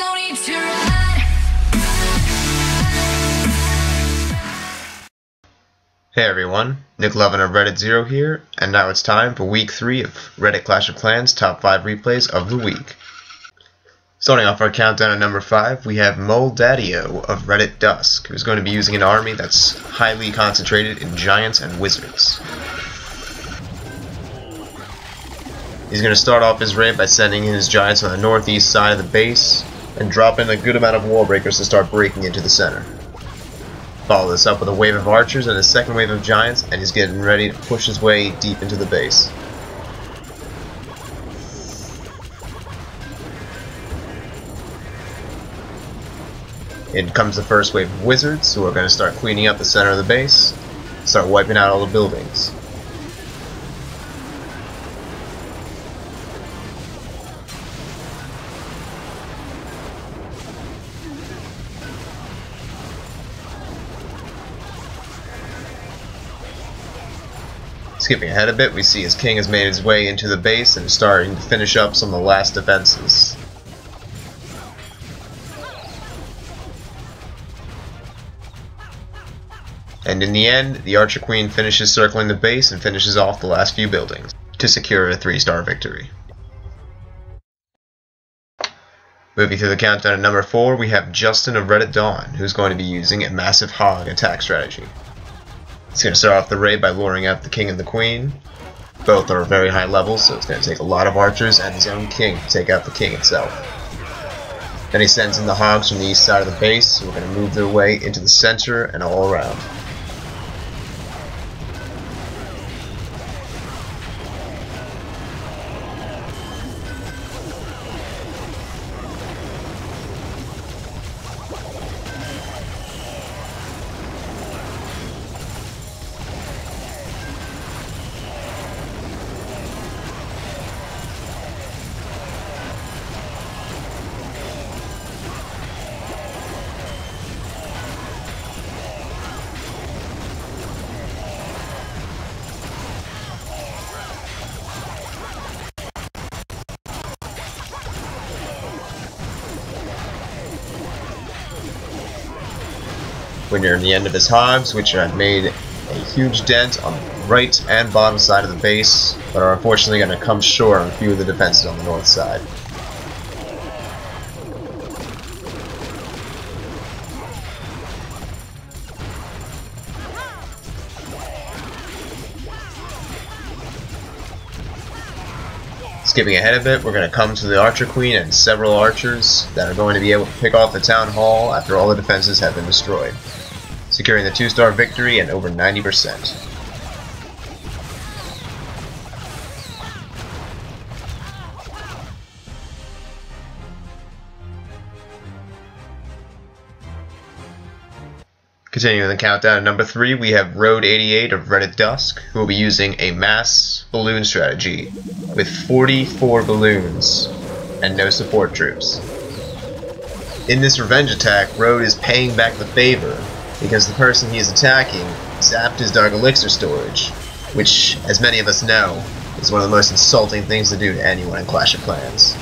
no need to run. Hey everyone, Nick Lovin of Reddit Zero here, and now it's time for week 3 of Reddit Clash of Clans top 5 replays of the week. Starting off our countdown at number 5, we have Moldadio of Reddit Dusk, who's going to be using an army that's highly concentrated in giants and wizards. He's going to start off his raid by sending in his giants on the northeast side of the base, and drop in a good amount of wall breakers to start breaking into the center. Follow this up with a wave of archers and a second wave of giants, and he's getting ready to push his way deep into the base. In comes the first wave of wizards, who are going to start cleaning up the center of the base, start wiping out all the buildings. Skipping ahead a bit, we see his king has made his way into the base and is starting to finish up some of the last defenses. And in the end, the Archer Queen finishes circling the base and finishes off the last few buildings to secure a 3-star victory. Moving through the countdown at number 4, we have Justin of Reddit Dawn, who's going to be using a massive hog attack strategy. He's going to start off the raid by luring out the king and the queen. Both are very high levels, so it's going to take a lot of archers and his own king to take out the king itself. Then he sends in the hogs from the east side of the base, who are going to move their way into the center and all around. When you're in the end of his hogs, which have made a huge dent on the right and bottom side of the base, but are unfortunately going to come short on a few of the defenses on the north side. Skipping ahead a bit, we're going to come to the Archer Queen and several archers that are going to be able to pick off the town hall after all the defenses have been destroyed, securing the 2-star victory and over 90%. Continuing the countdown at number 3, we have Road88 of Reddit Dusk, who will be using a mass balloon strategy with 44 balloons and no support troops. In this revenge attack, Road is paying back the favor because the person he is attacking zapped his Dark Elixir storage, which, as many of us know, is one of the most insulting things to do to anyone in Clash of Clans.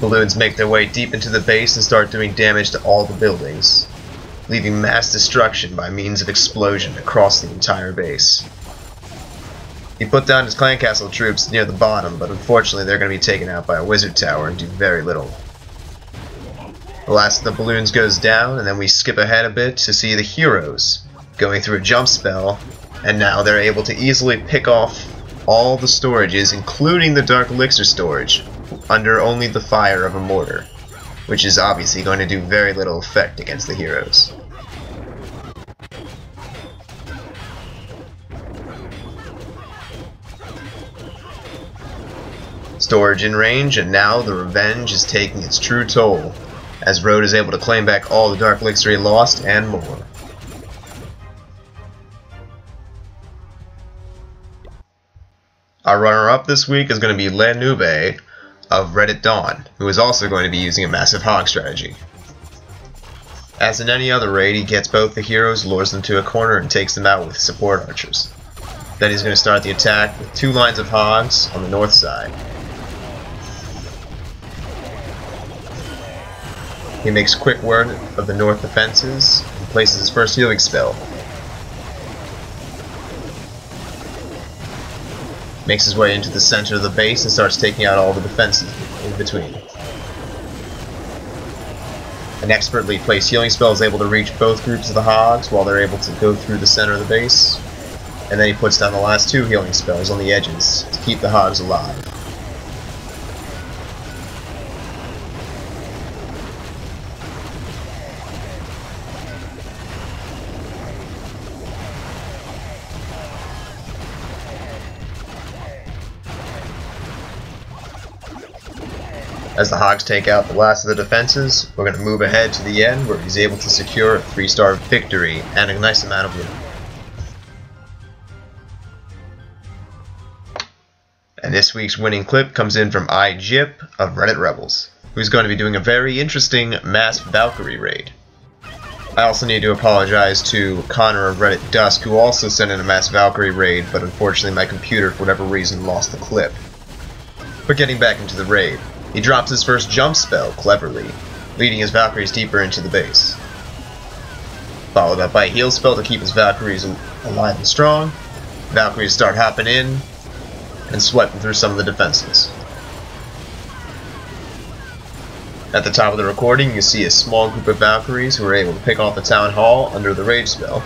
Balloons make their way deep into the base and start doing damage to all the buildings, leaving mass destruction by means of explosion across the entire base. He put down his clan castle troops near the bottom, but unfortunately they're going to be taken out by a wizard tower and do very little. The last of the balloons goes down, and then we skip ahead a bit to see the heroes going through a jump spell, and now they're able to easily pick off all the storages, including the Dark Elixir storage, under only the fire of a mortar, which is obviously going to do very little effect against the heroes. Storage in range, and now the revenge is taking its true toll, as Road is able to claim back all the Dark Elixir he lost and more. Our runner-up this week is going to be Lanube of Reddit Dawn, who is also going to be using a massive hog strategy. As in any other raid, he gets both the heroes, lures them to a corner, and takes them out with support archers. Then he's going to start the attack with 2 lines of hogs on the north side. He makes quick work of the north defenses and places his first healing spell. Makes his way into the center of the base and starts taking out all the defenses in between. An expertly placed healing spell is able to reach both groups of the hogs while they're able to go through the center of the base. And then he puts down the last 2 healing spells on the edges to keep the hogs alive. As the hogs take out the last of the defenses, we're going to move ahead to the end where he's able to secure a 3-star victory and a nice amount of loot. And this week's winning clip comes in from iJip of Reddit Rebels, who's going to be doing a very interesting mass Valkyrie raid. I also need to apologize to Connor of Reddit Dusk, who also sent in a mass Valkyrie raid, but unfortunately my computer for whatever reason lost the clip. But getting back into the raid, he drops his first jump spell cleverly, leading his Valkyries deeper into the base. Followed up by a heal spell to keep his Valkyries alive and strong, Valkyries start hopping in and sweating through some of the defenses. At the top of the recording, you see a small group of Valkyries who are able to pick off the town hall under the rage spell,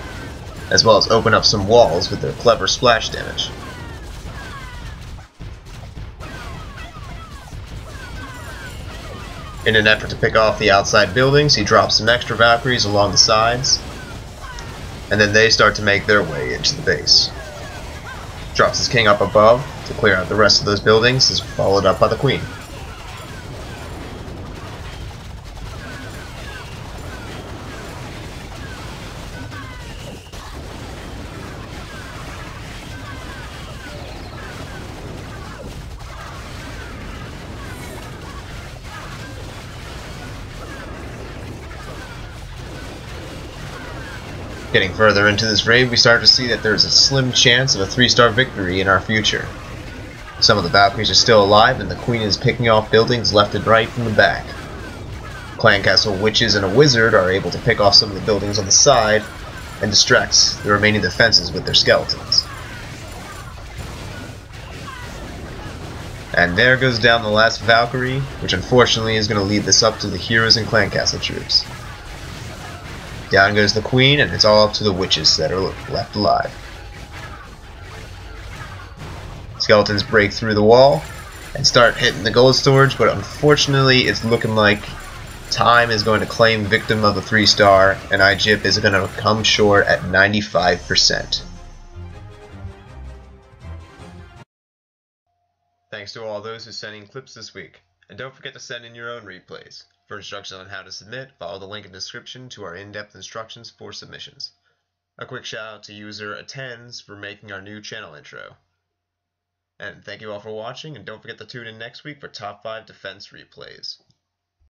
as well as open up some walls with their clever splash damage. In an effort to pick off the outside buildings, he drops some extra Valkyries along the sides, and then they start to make their way into the base. Drops his king up above to clear out the rest of those buildings, is followed up by the queen. Getting further into this raid, we start to see that there's a slim chance of a 3-star victory in our future. Some of the Valkyries are still alive, and the queen is picking off buildings left and right from the back. Clan Castle witches and a wizard are able to pick off some of the buildings on the side and distract the remaining defenses with their skeletons. And there goes down the last Valkyrie, which unfortunately is going to leave this up to the heroes and Clan Castle troops. Down goes the queen, and it's all up to the witches that are left alive. Skeletons break through the wall and start hitting the gold storage, but unfortunately it's looking like time is going to claim victim of the 3-star, and iJip is going to come short at 95%. Thanks to all those who sent in clips this week, and don't forget to send in your own replays. For instructions on how to submit, follow the link in the description to our in-depth instructions for submissions. A quick shout out to user Attends for making our new channel intro. And thank you all for watching, and don't forget to tune in next week for top 5 defense replays.